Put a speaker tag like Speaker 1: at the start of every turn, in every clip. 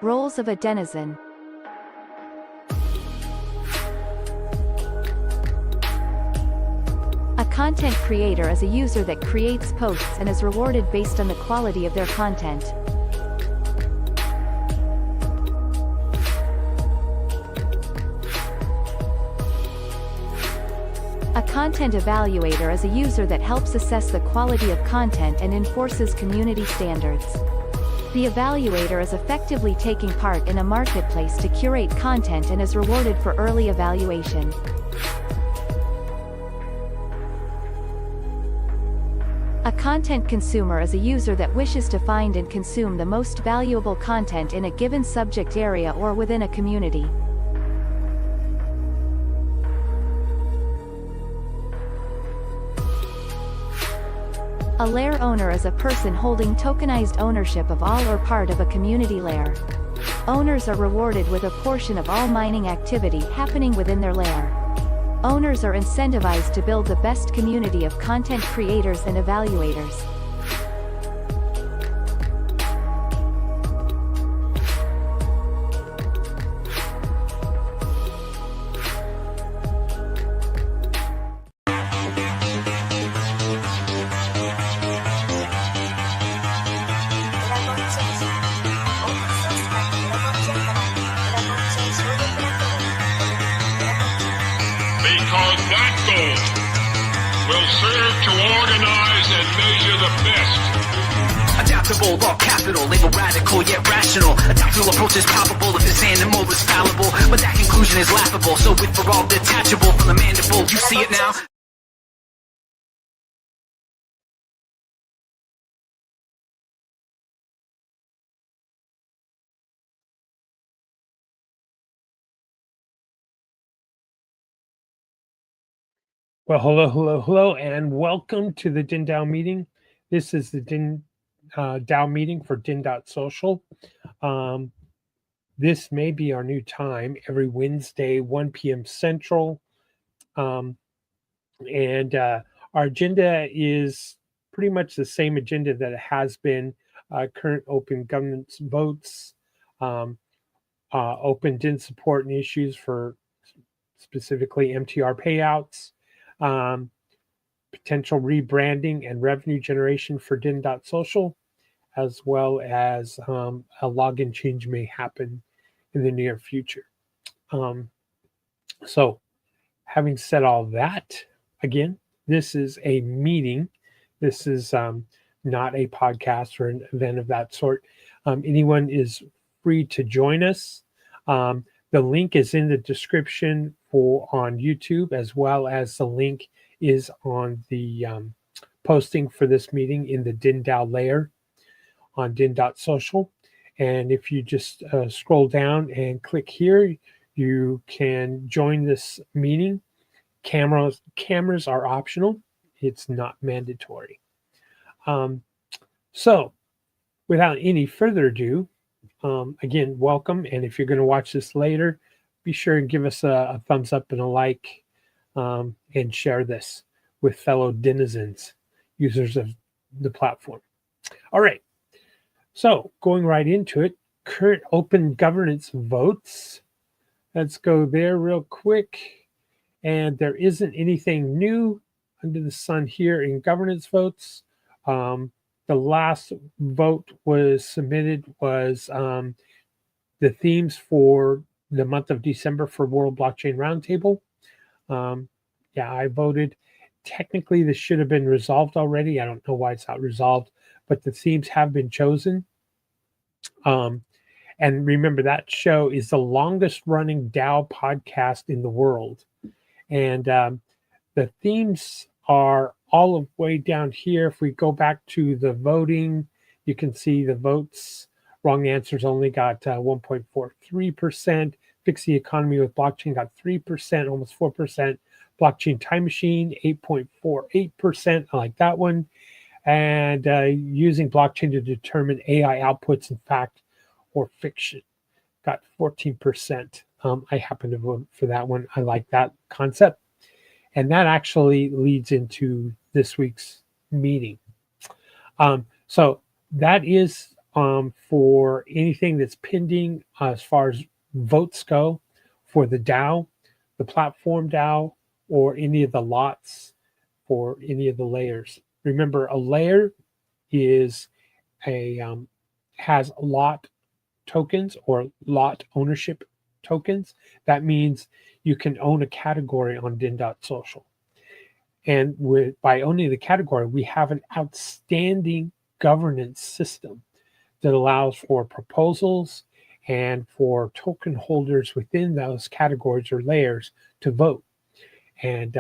Speaker 1: Roles of a denizen. A content creator is a user that creates posts and is rewarded based on the quality of their content. A content evaluator is a user that helps assess the quality of content and enforces community standards. The evaluator is effectively taking part in a marketplace to curate content and is rewarded for early evaluation. A content consumer is a user that wishes to find and consume the most valuable content in a given subject area or within a community. A lair owner is a person holding tokenized ownership of all or part of a community lair. Owners are rewarded with a portion of all mining activity happening within their lair. Owners are incentivized to build the best community of content creators and evaluators.
Speaker 2: Because that goal will serve to organize and measure the best.
Speaker 3: Adaptable, all capital, label radical yet rational. A tactical approach is palpable if this animal is fallible, but that conclusion is laughable. So with for all detachable from the mandible, you see it now.
Speaker 4: Well, hello, and welcome to the DENDAO meeting. This is the DENDAO meeting for Den.Social. This may be our new time every Wednesday, 1 p.m. Central. Our agenda is pretty much the same agenda that it has been. Current open governance votes, open DEN support and issues for specifically MTR payouts, potential rebranding and revenue generation for Den.Social, as well as a login change may happen in the near future. So having said all that, again, this is a meeting. This is not a podcast or an event of that sort. Anyone is free to join us. The link is in the description on YouTube, as well as the link is on the posting for this meeting in the DENDAO Lair on Den.Social. And if you just scroll down and click here, you can join this meeting. Cameras are optional. It's not mandatory. So without any further ado, again, welcome. And if you're going to watch this later, be sure and give us a thumbs up and a like, and share this with fellow denizens, users of the platform. All right. So going right into it, current open governance votes. Let's go there real quick. And there isn't anything new under the sun here in governance votes. The last vote was submitted was the themes for the month of December for World Blockchain Roundtable. I voted. Technically, this should have been resolved already. I don't know why it's not resolved, but the themes have been chosen. And remember, that show is the longest running DAO podcast in the world. And the themes are all the way down here. If we go back to the voting, you can see the votes. Wrong answers only got 1.43%. Fix the economy with blockchain got 3%, almost 4%. Blockchain time machine, 8.48%. I like that one. And using blockchain to determine AI outputs in fact or fiction got 14%. I happen to vote for that one. I like that concept. And that actually leads into this week's meeting. So that is for anything that's pending as far as votes go for the DAO, the platform DAO, or any of the lots for any of the layers. Remember, a layer is has lot tokens or lot ownership tokens. That means you can own a category on Den.Social. And by owning the category, we have an outstanding governance system that allows for proposals and for token holders within those categories or layers to vote. And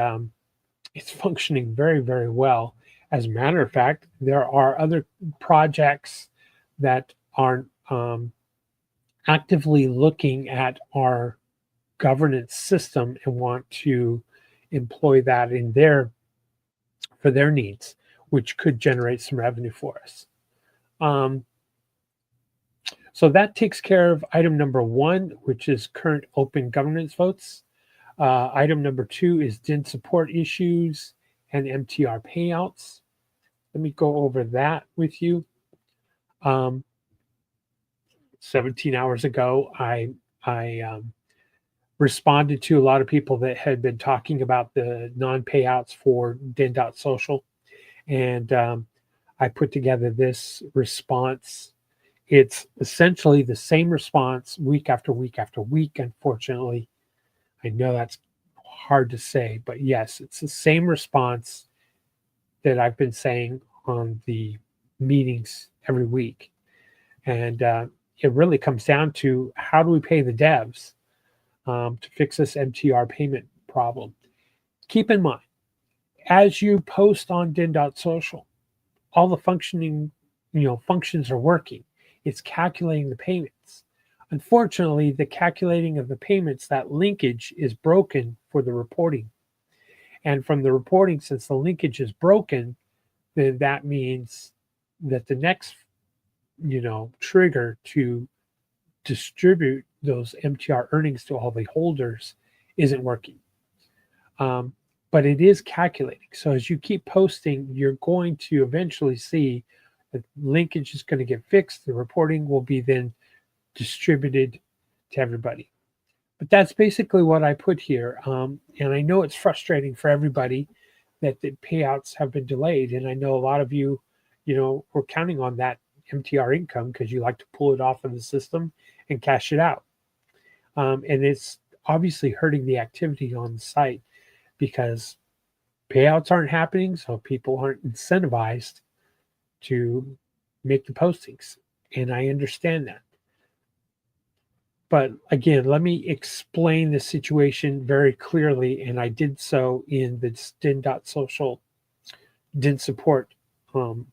Speaker 4: it's functioning very, very well. As a matter of fact, there are other projects that are actively looking at our governance system and want to employ that in for their needs, which could generate some revenue for us. So that takes care of item number 1, which is current open governance votes. Item number 2 is DIN support issues and MTR payouts. Let me go over that with you. 17 hours ago, I responded to a lot of people that had been talking about the non-payouts for Den.Social. And I put together this response. It's essentially the same response week after week after week, unfortunately. I know that's hard to say, but yes, it's the same response that I've been saying on the meetings every week. And it really comes down to, how do we pay the devs to fix this MTR payment problem? Keep in mind, as you post on Den.Social, all the functions are working. It's calculating the payments. Unfortunately, the calculating of the payments, that linkage is broken for the reporting. And from the reporting, since the linkage is broken, then that means that the next, trigger to distribute those MTR earnings to all the holders isn't working. But it is calculating. So as you keep posting, you're going to eventually see that linkage is going to get fixed. The reporting will be then distributed to everybody. But that's basically what I put here. And I know it's frustrating for everybody that the payouts have been delayed. And I know a lot of you, were counting on that MTR income because you like to pull it off of the system and cash it out. And it's obviously hurting the activity on the site because payouts aren't happening. So people aren't incentivized to make the postings. And I understand that. But again, let me explain the situation very clearly. And I did so in the Den.Social DIN support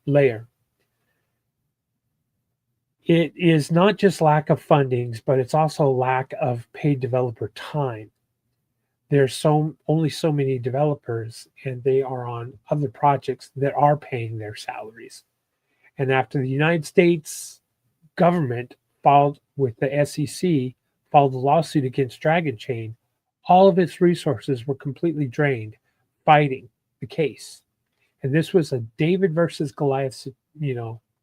Speaker 4: layer. It is not just lack of fundings, but it's also lack of paid developer time. There's only so many developers, and they are on other projects that are paying their salaries. And after the United States government filed with the SEC, filed a lawsuit against Dragonchain, all of its resources were completely drained fighting the case. And this was a David versus Goliath,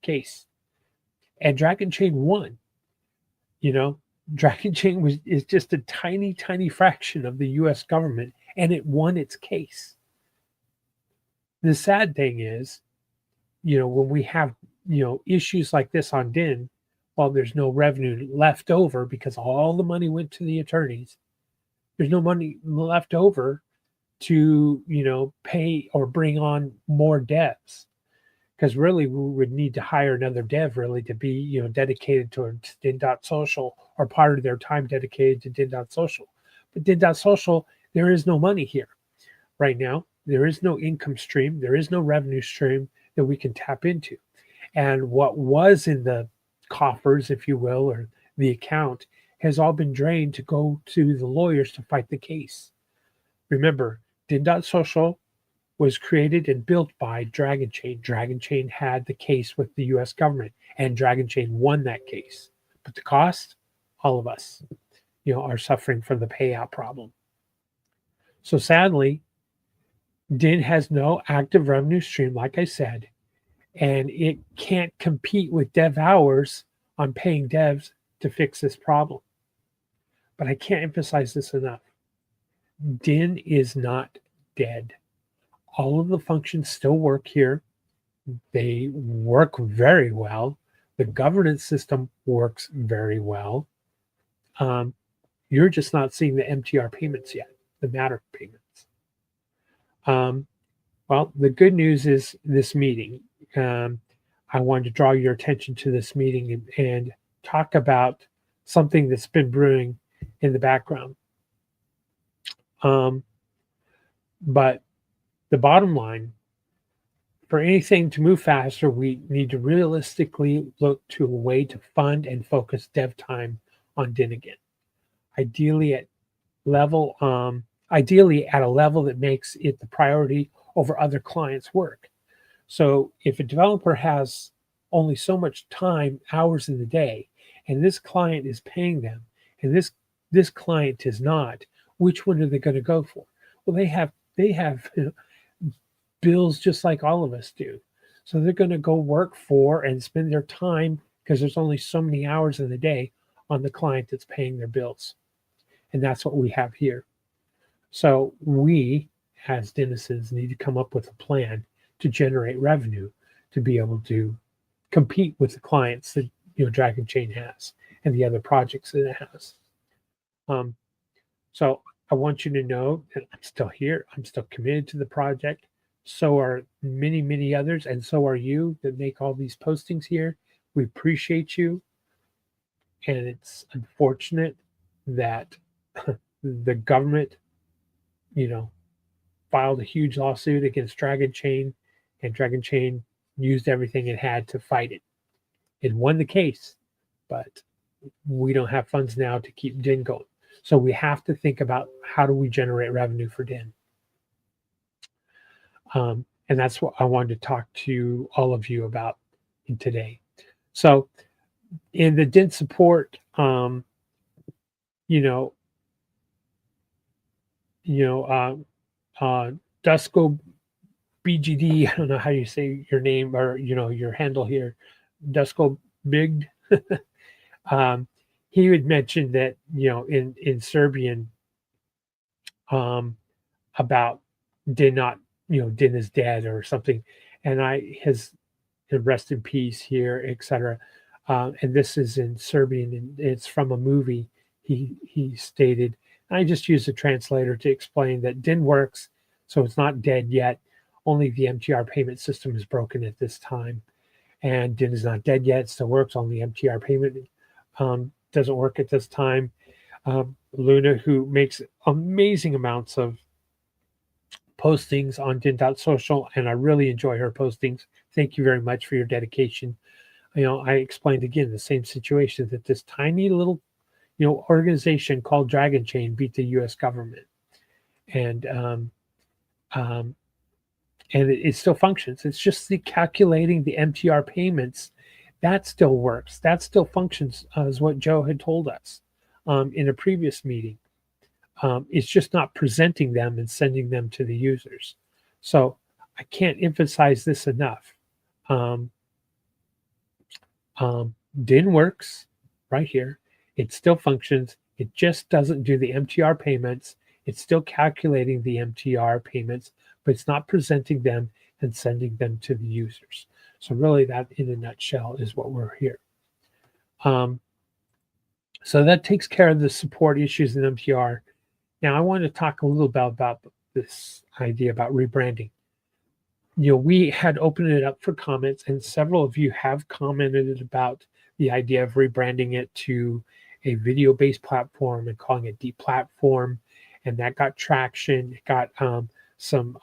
Speaker 4: case. And Dragonchain won. Dragonchain is just a tiny, tiny fraction of the US government, and it won its case. The sad thing is, when we have, issues like this on DIN, well, there's no revenue left over because all the money went to the attorneys. There's no money left over to, pay or bring on more devs. Because really, we would need to hire another dev really to be, dedicated towards Den.Social or part of their time dedicated to Den.Social. But Den.Social, there is no money here right now. There is no income stream. There is no revenue stream that we can tap into. And what was in the coffers, if you will, or the account has all been drained to go to the lawyers to fight the case. Remember, Den.Social was created and built by Dragonchain. Dragonchain had the case with the US government, and Dragonchain won that case. But the cost, all of us, are suffering from the payout problem. So sadly, DIN has no active revenue stream, like I said, and it can't compete with dev hours on paying devs to fix this problem. But I can't emphasize this enough. DIN is not dead. All of the functions still work here. They work very well. The governance system works very well. You're just not seeing the MTR payments yet, the Matter payments. Well, the good news is this meeting. I wanted to draw your attention to this meeting and talk about something that's been brewing in the background. But the bottom line, for anything to move faster, we need to realistically look to a way to fund and focus dev time on DIN again. Ideally at a level that makes it the priority over other clients' work. So if a developer has only so much time, hours in the day, and this client is paying them, and this client is not, which one are they going to go for? Well, they have bills just like all of us do. So they're going to go work for and spend their time, because there's only so many hours in the day, on the client that's paying their bills. And that's what we have here. So we, as denizens, need to come up with a plan to generate revenue to be able to compete with the clients that Dragonchain has and the other projects that it has. So I want you to know that I'm still here. I'm still committed to the project. So are many, many others, and so are you that make all these postings here. We appreciate you. And it's unfortunate that the government, filed a huge lawsuit against Dragonchain, and Dragonchain used everything it had to fight it. It won the case, but we don't have funds now to keep DIN going. So we have to think about, how do we generate revenue for DIN? And that's what I wanted to talk to all of you about today. So in the DIN support, Dusko BGD, I don't know how you say your name or your handle here, Dusko Big. He had mentioned that in Serbian about DIN not DIN is dead or something, and his rest in peace here, etc. And this is in Serbian, and it's from a movie. He stated, I just used a translator to explain that DIN works, so it's not dead yet. Only the MTR payment system is broken at this time, and DIN is not dead yet. It still works. Only MTR payment doesn't work at this time. Luna, who makes amazing amounts of postings on Den.Social, and I really enjoy her postings. Thank you very much for your dedication. I explained again the same situation, that this tiny little organization called Dragonchain beat the U.S. government, and it still functions. It's just the calculating the MTR payments that still works. That still functions, as what Joe had told us in a previous meeting. It's just not presenting them and sending them to the users. So I can't emphasize this enough. DIN works right here. It still functions. It just doesn't do the MTR payments. It's still calculating the MTR payments, but it's not presenting them and sending them to the users. So really, that in a nutshell is what we're here. So that takes care of the support issues in MTR. Now I want to talk a little bit about this idea about rebranding. We had opened it up for comments, and several of you have commented about the idea of rebranding it to a video-based platform and calling it deplatform, and that got traction. It got some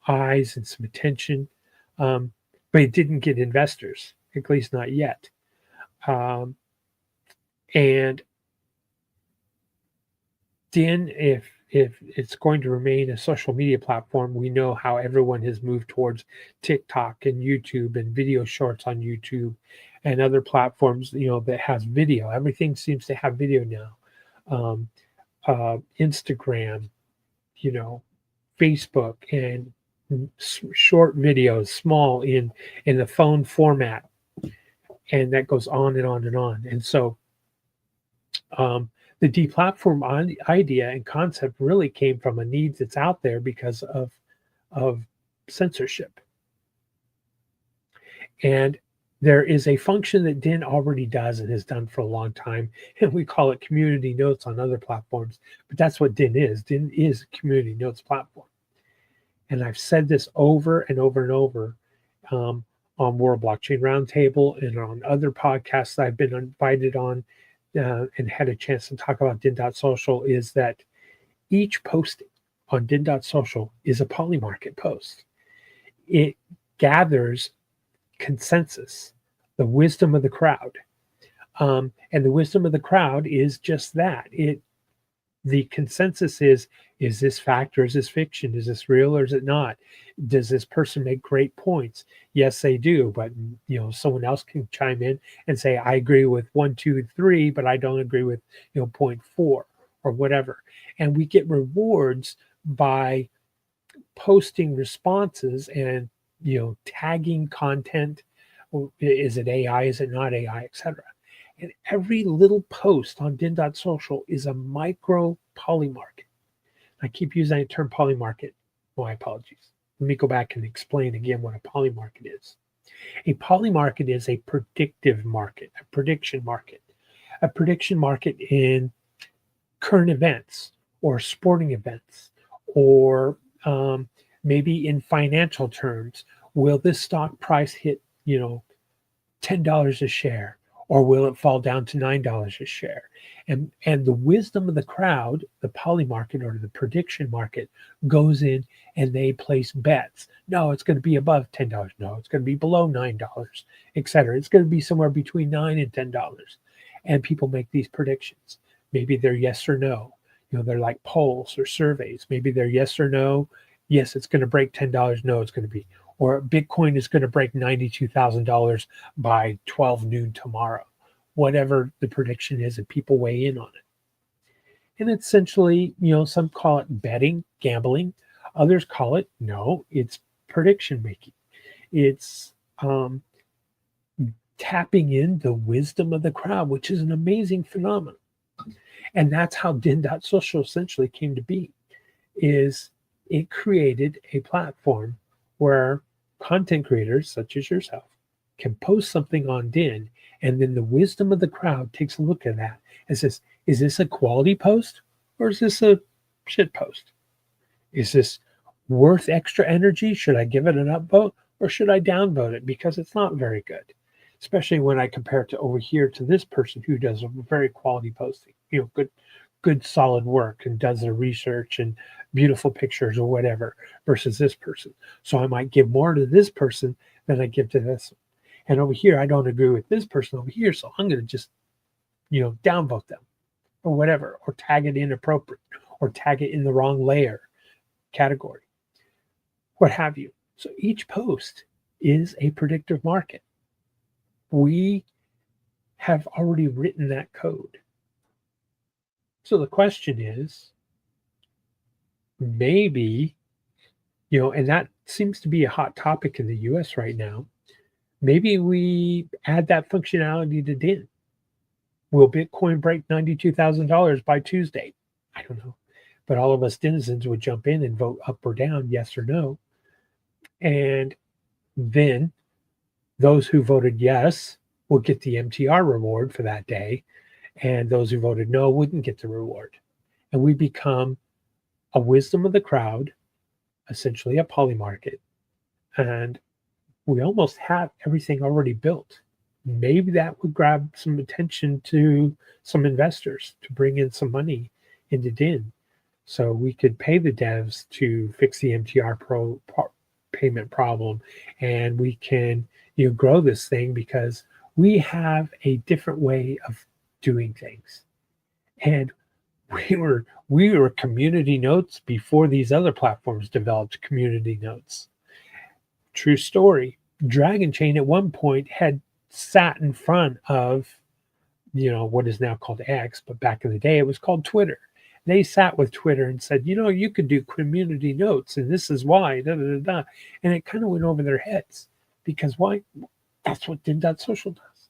Speaker 4: eyes and some attention, but it didn't get investors, at least not yet. And DIN, if it's going to remain a social media platform, we know how everyone has moved towards TikTok and YouTube and video shorts on YouTube and other platforms, that has video. Everything seems to have video now. Instagram, Facebook, and short videos, small in the phone format, and that goes on and on and on. And so the deplatform idea and concept really came from a need that's out there because of censorship. And there is a function that DIN already does and has done for a long time, and we call it community notes on other platforms, but that's what DIN is. DIN is a community notes platform. And I've said this over and over and over on World Blockchain Roundtable and on other podcasts I've been invited on and had a chance to talk about Den.Social, is that each posting on Den.Social is a Polymarket post. It gathers consensus, the wisdom of the crowd. And the wisdom of the crowd is just that. The consensus is this fact or is this fiction? Is this real or is it not? Does this person make great points? Yes, they do. But someone else can chime in and say, I agree with 1, 2, and 3, but I don't agree with 0.4 or whatever. And we get rewards by posting responses and tagging content. Is it AI? Is it not AI? Etc. And every little post on Den.Social is a micro polymarket. I keep using that term polymarket. My apologies. Let me go back and explain again what a polymarket is. A polymarket is a predictive market, a prediction market. A prediction market in current events or sporting events, or maybe in financial terms. Will this stock price hit, $10 a share? Or will it fall down to $9 a share? And the wisdom of the crowd, the polymarket or the prediction market, goes in and they place bets. No, it's going to be above $10. No, it's going to be below $9, etc. It's going to be somewhere between $9 and $10. And people make these predictions. Maybe they're yes or no. They're like polls or surveys. Maybe they're yes or no. Yes, it's going to break $10. No, it's going to be. Or Bitcoin is going to break $92,000 by 12 noon tomorrow. Whatever the prediction is, and people weigh in on it. And essentially, some call it betting, gambling. Others call it, no, it's prediction making. It's tapping in the wisdom of the crowd, which is an amazing phenomenon. And that's how Den.Social essentially came to be. Is it created a platform where content creators such as yourself can post something on DIN, and then the wisdom of the crowd takes a look at that and says, is this a quality post or is this a shit post? Is this worth extra energy? Should I give it an upvote or should I downvote it because it's not very good? Especially when I compare it to over here to this person who does a very quality posting, good solid work and does the research and beautiful pictures or whatever, versus this person. So I might give more to this person than I give to this one. And over here, I don't agree with this person over here, so I'm going to just, downvote them or whatever, or tag it inappropriate, or tag it in the wrong layer category, what have you. So each post is a predictive market. We have already written that code. So the question is, maybe, and that seems to be a hot topic in the US right now, maybe we add that functionality to DIN. Will Bitcoin break $92,000 by Tuesday? I don't know. But all of us denizens would jump in and vote up or down, yes or no. And then those who voted yes will get the MTR reward for that day. And those who voted no wouldn't get the reward. And we become a wisdom of the crowd, essentially a polymarket. And we almost have everything already built. Maybe that would grab some attention to some investors to bring in some money into DIN. So we could pay the devs to fix the MTR payment problem. And we can grow this thing because we have a different way of doing things. And we were community notes before these other platforms developed community notes. True story. Dragonchain at one point had sat in front of, what is now called X, but back in the day it was called Twitter. They sat with Twitter and said, you could do community notes, and this is why, da, da, da, da. And it kind of went over their heads because why? That's what Den.Social does.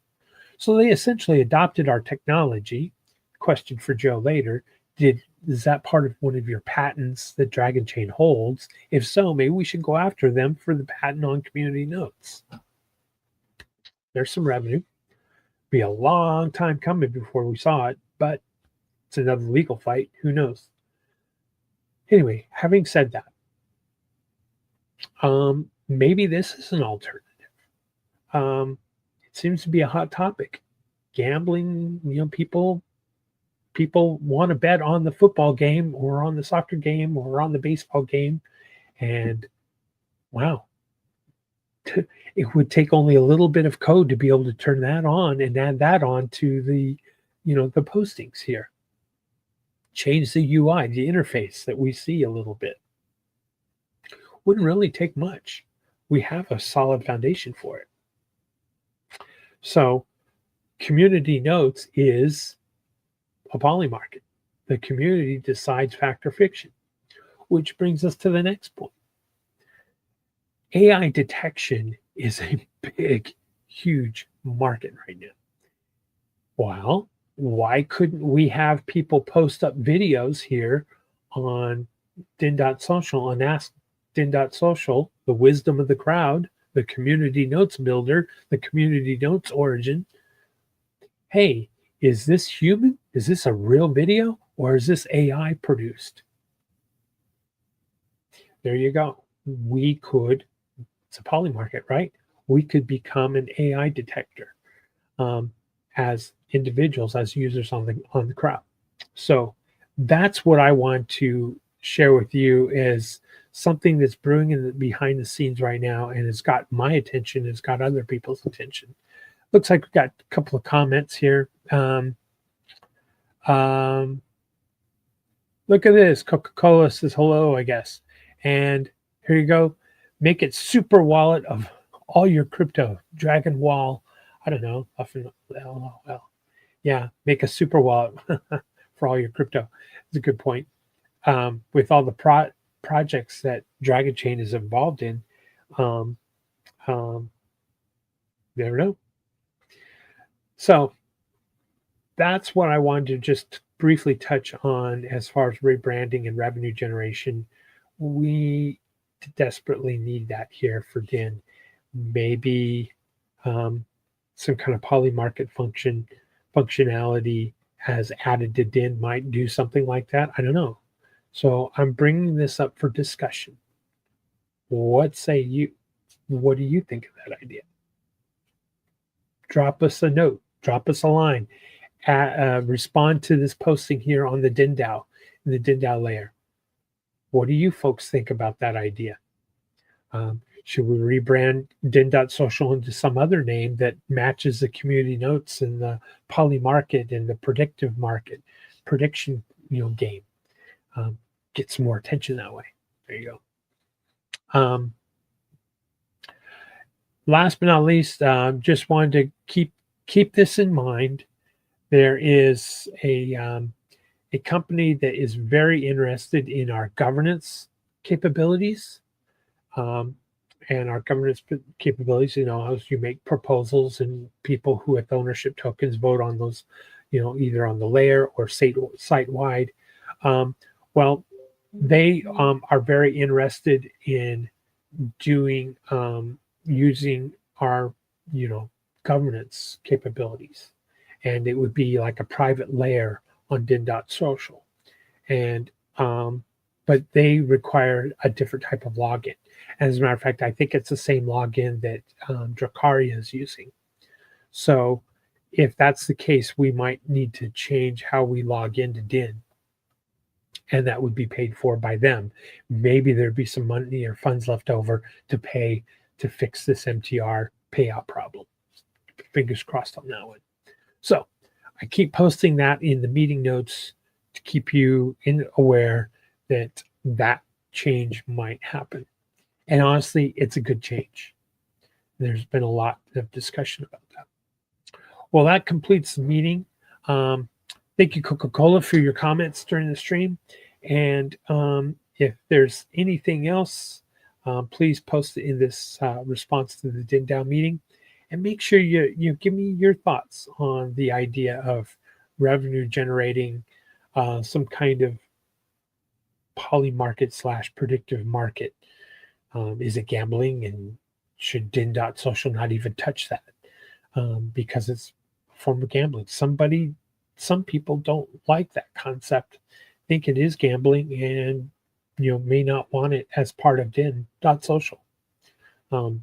Speaker 4: So they essentially adopted our technology. Question for Joe later. Is that part of one of your patents that Dragonchain holds? If so, maybe we should go after them for the patent on community notes. There's some revenue. Be a long time coming before we saw it, but it's another legal fight. Who knows? Anyway, having said that, maybe this is an alternative. It seems to be a hot topic. Gambling, people want to bet on the football game or on the soccer game or on the baseball game. And wow, it would take only a little bit of code to be able to turn that on and add that on to the, the postings here. Change the UI, the interface that we see a little bit. Wouldn't really take much. We have a solid foundation for it. So community notes is a poly market. The community decides fact or fiction, which brings us to the next point. AI detection is a big, huge market right now. Well, why couldn't we have people post up videos here on Den.Social and ask Den.Social, the wisdom of the crowd, the community notes builder, the community notes origin, hey, is this human? Is this a real video? Or is this AI produced? There you go. We could, it's a poly market, right? We could become an AI detector as individuals, as users on the crowd. So that's what I want to share with you is something that's brewing behind the scenes right now, and it's got my attention, it's got other people's attention. Looks like we've got a couple of comments here. Look at this. Coca-Cola says hello, I guess. And here you go. Make it super wallet of all your crypto. Dragon Wall. I don't know. LOL. Yeah, make a super wallet for all your crypto. It's a good point. With all the projects that Dragonchain is involved in, never know. So that's what I wanted to just briefly touch on as far as rebranding and revenue generation. We desperately need that here for Den. Maybe some kind of poly market functionality as added to Den might do something like that. I don't know. So I'm bringing this up for discussion. What say you? What do you think of that idea? Drop us a note. Drop us a line. Respond to this posting here on the DENDAO, the DENDAO Lair. What do you folks think about that idea? Should we rebrand Den.Social into some other name that matches the community notes and the poly market and the predictive market, prediction game? Get some more attention that way. There you go. Last but not least, just wanted to keep this in mind. There is a company that is very interested in our governance capabilities, and our governance capabilities. As you make proposals and people who with ownership tokens vote on those, either on the layer or site-wide. Well, they are very interested in doing using our governance capabilities, and it would be like a private layer on Den.Social, and but they require a different type of login. As a matter of fact, I think it's the same login that Dracaria is using. So if that's the case, we might need to change how we log into Den, and that would be paid for by them. Maybe there'd be some money or funds left over to pay to fix this MTR payout problem. Fingers crossed on that one. So I keep posting that in the meeting notes to keep you aware that that change might happen. And honestly, it's a good change. There's been a lot of discussion about that. Well, that completes the meeting. Thank Thank you, Coca-Cola, for your comments during the stream. And if there's anything else, please post it in this response to the DENDAO meeting. And make sure you give me your thoughts on the idea of revenue generating some kind of poly market / predictive market. Is it gambling, and should Den.Social not even touch that because it's a form of gambling? Some people don't like that concept, think it is gambling, and may not want it as part of Den.Social. But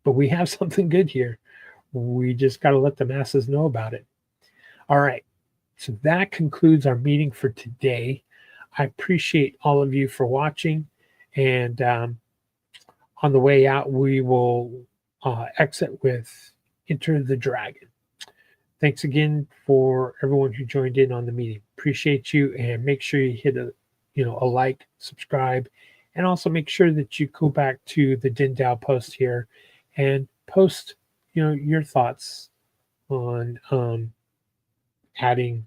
Speaker 4: we have something good here. We just got to let the masses know about it. All right. So that concludes our meeting for today. I appreciate all of you for watching. And on the way out, we will exit with Enter the Dragon. Thanks again for everyone who joined in on the meeting. Appreciate you, and make sure you hit a like, subscribe, and also make sure that you go back to the DENDAO post here and post your thoughts on adding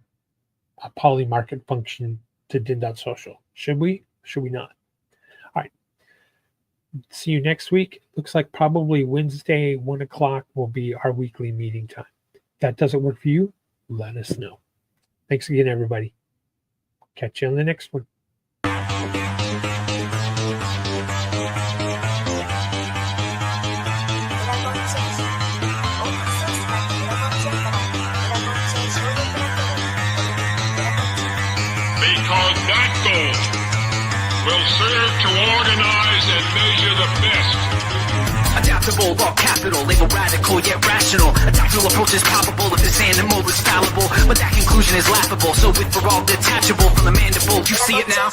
Speaker 4: a poly market function to Den.Social. Should we not? All right, see you next week. Looks like probably Wednesday 1 o'clock will be our weekly meeting time. If that doesn't work for you, let us know. Thanks again, everybody. Catch you on the next one.
Speaker 2: Because that goal will serve to organize and measure the best.
Speaker 3: Adaptable, all capital, label radical yet rational. A tactical approach is palpable if this animal is fallible, but that conclusion is laughable. So with for all detachable from the mandible, you see it now.